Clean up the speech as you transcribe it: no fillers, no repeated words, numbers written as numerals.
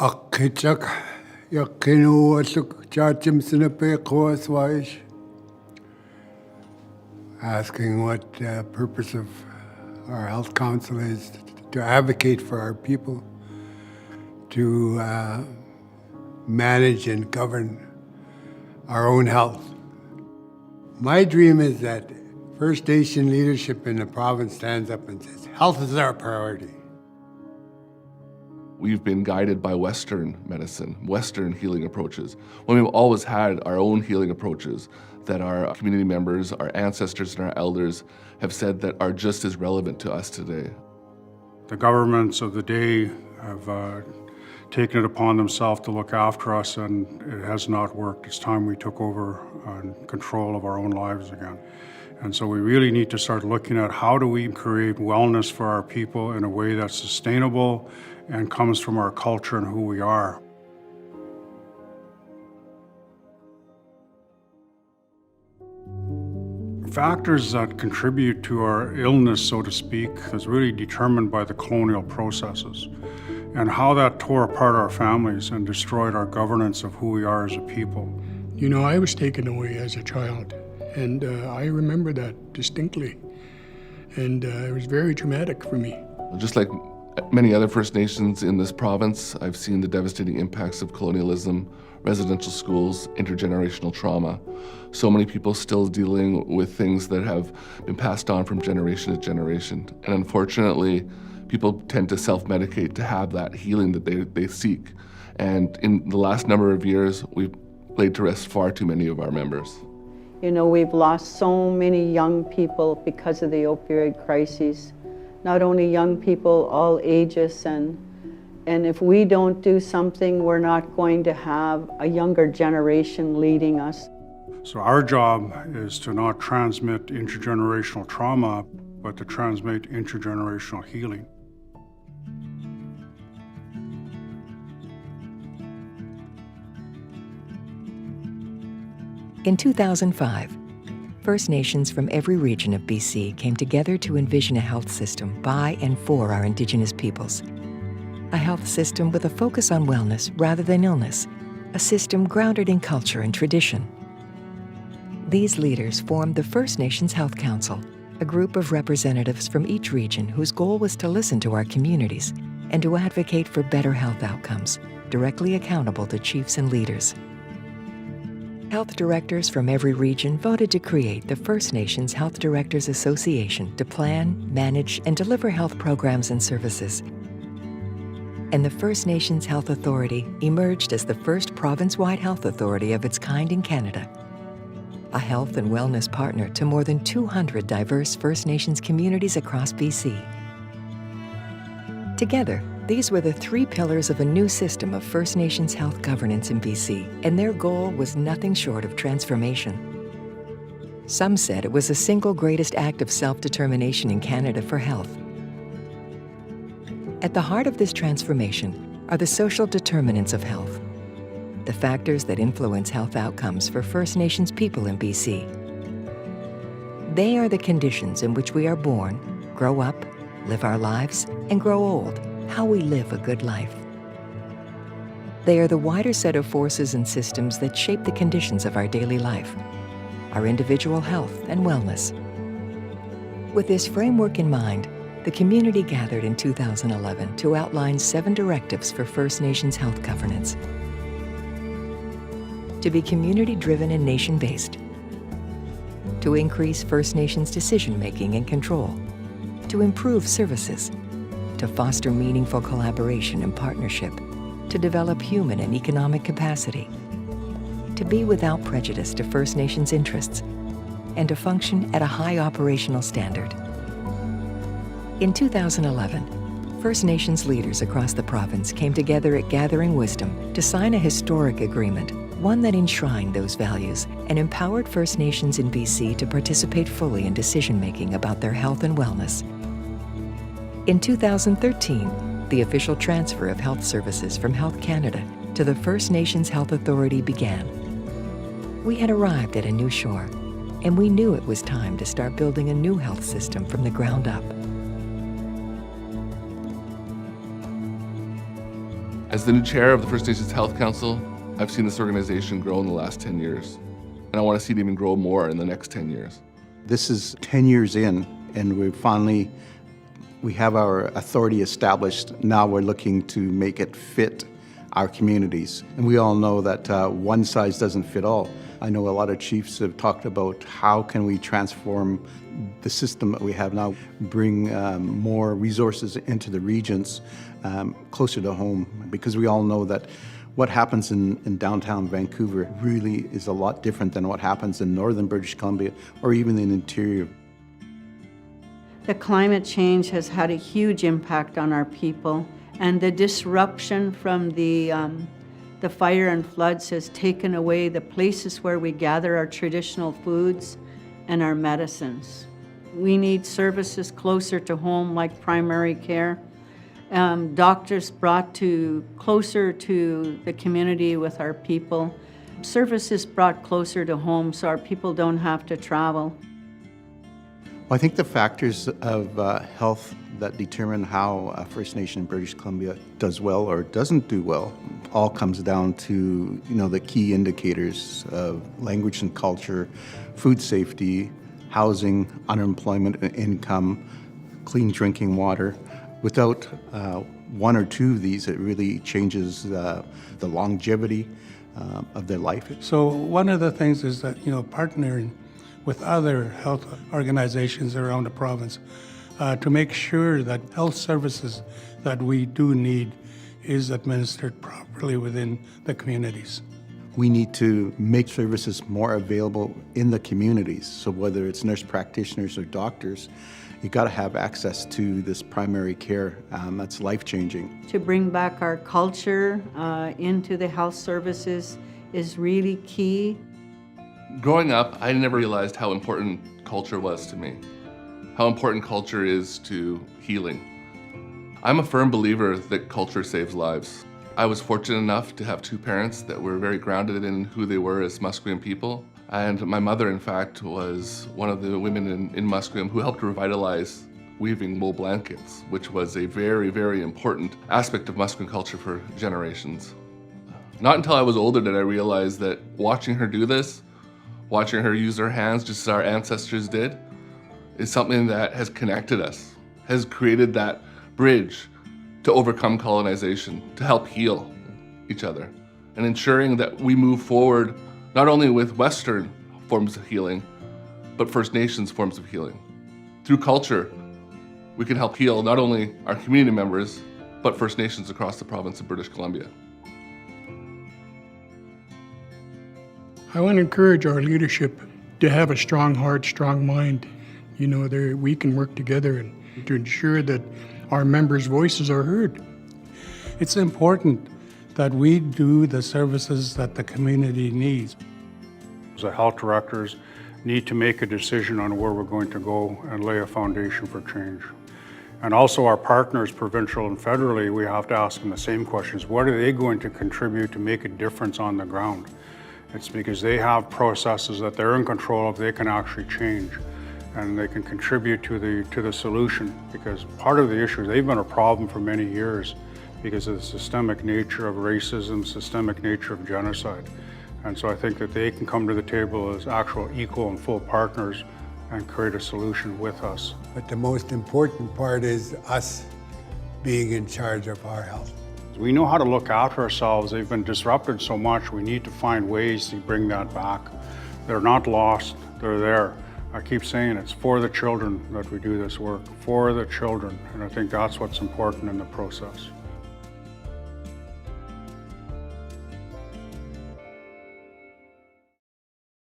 Akkichak yakinuasuk chachim sinapekwaswaish. Asking what the purpose of our health council is to advocate for our people, to manage and govern our own health. My dream is that First Nation leadership in the province stands up and says, health is our priority. We've been guided by Western medicine, Western healing approaches, when we've always had our own healing approaches that our community members, our ancestors, and our elders have said that are just as relevant to us today. The governments of the day have taken it upon themselves to look after us, and it has not worked. It's time we took over control of our own lives again. And so we really need to start looking at how do we create wellness for our people in a way that's sustainable and comes from our culture and who we are. Factors that contribute to our illness, so to speak, is really determined by the colonial processes and how that tore apart our families and destroyed our governance of who we are as a people. You know, I was taken away as a child, and I remember that distinctly, and it was very traumatic for me. Just like many other First Nations in this province, I've seen the devastating impacts of colonialism, residential schools, intergenerational trauma. So many people still dealing with things that have been passed on from generation to generation. And unfortunately, people tend to self-medicate to have that healing that they seek. And in the last number of years, we've laid to rest far too many of our members. You know, we've lost so many young people because of the opioid crises. Not only young people, all ages, and if we don't do something, we're not going to have a younger generation leading us. So our job is to not transmit intergenerational trauma, but to transmit intergenerational healing. In 2005, First Nations from every region of BC came together to envision a health system by and for our Indigenous peoples. A health system with a focus on wellness rather than illness, a system grounded in culture and tradition. These leaders formed the First Nations Health Council, a group of representatives from each region whose goal was to listen to our communities and to advocate for better health outcomes, directly accountable to chiefs and leaders. Health directors from every region voted to create the First Nations Health Directors Association to plan, manage, and deliver health programs and services. And the First Nations Health Authority emerged as the first province-wide health authority of its kind in Canada, a health and wellness partner to more than 200 diverse First Nations communities across BC. Together, these were the three pillars of a new system of First Nations health governance in BC, and their goal was nothing short of transformation. Some said it was the single greatest act of self-determination in Canada for health. At the heart of this transformation are the social determinants of health, the factors that influence health outcomes for First Nations people in BC. They are the conditions in which we are born, grow up, live our lives, and grow old, how we live a good life. They are the wider set of forces and systems that shape the conditions of our daily life, our individual health and wellness. With this framework in mind, the community gathered in 2011 to outline 7 directives for First Nations health governance. To be community-driven and nation-based. To increase First Nations decision-making and control. To improve services. To foster meaningful collaboration and partnership. To develop human and economic capacity. To be without prejudice to First Nations interests. And to function at a high operational standard. In 2011, First Nations leaders across the province came together at Gathering Wisdom to sign a historic agreement, one that enshrined those values and empowered First Nations in BC to participate fully in decision-making about their health and wellness. In 2013, the official transfer of health services from Health Canada to the First Nations Health Authority began. We had arrived at a new shore, and we knew it was time to start building a new health system from the ground up. As the new chair of the First Nations Health Council, I've seen this organization grow in the last 10 years. And I want to see it even grow more in the next 10 years. This is 10 years in, and we have our authority established. Now we're looking to make it fit our communities. And we all know that one size doesn't fit all. I know a lot of chiefs have talked about how can we transform the system that we have now, bring more resources into the regions closer to home, because we all know that what happens in downtown Vancouver really is a lot different than what happens in northern British Columbia or even in the interior. The climate change has had a huge impact on our people, and the disruption from the fire and floods has taken away the places where we gather our traditional foods and our medicines. We need services closer to home, like primary care. Doctors brought closer to the community with our people. Services brought closer to home so our people don't have to travel. Well, I think the factors of health that determine how a First Nation in British Columbia does well or doesn't do well all comes down to, the key indicators of language and culture, food safety, housing, unemployment and income, clean drinking water. Without one or two of these, it really changes the longevity of their life. So one of the things is that, partnering with other health organizations around the province to make sure that health services that we do need is administered properly within the communities. We need to make services more available in the communities. So whether it's nurse practitioners or doctors, you got to have access to this primary care that's life-changing. To bring back our culture into the health services is really key. Growing up, I never realized how important culture was to me, how important culture is to healing. I'm a firm believer that culture saves lives. I was fortunate enough to have two parents that were very grounded in who they were as Musqueam people. And my mother, in fact, was one of the women in Musqueam who helped revitalize weaving wool blankets, which was a very, very important aspect of Musqueam culture for generations. Not until I was older did I realize that watching her do this, watching her use her hands just as our ancestors did, is something that has connected us, has created that bridge to overcome colonization, to help heal each other, and ensuring that we move forward not only with Western forms of healing, but First Nations forms of healing. Through culture, we can help heal not only our community members, but First Nations across the province of British Columbia. I want to encourage our leadership to have a strong heart, strong mind. We can work together and to ensure that our members' voices are heard. It's important that we do the services that the community needs. The health directors need to make a decision on where we're going to go and lay a foundation for change. And also our partners, provincial and federally, we have to ask them the same questions. What are they going to contribute to make a difference on the ground? It's because they have processes that they're in control of, they can actually change. And they can contribute to the solution, because part of the issue is they've been a problem for many years because of the systemic nature of racism, systemic nature of genocide. And so I think that they can come to the table as actual equal and full partners and create a solution with us. But the most important part is us being in charge of our health. We know how to look after ourselves. They've been disrupted so much, we need to find ways to bring that back. They're not lost, they're there. I keep saying it's for the children that we do this work, for the children, and I think that's what's important in the process.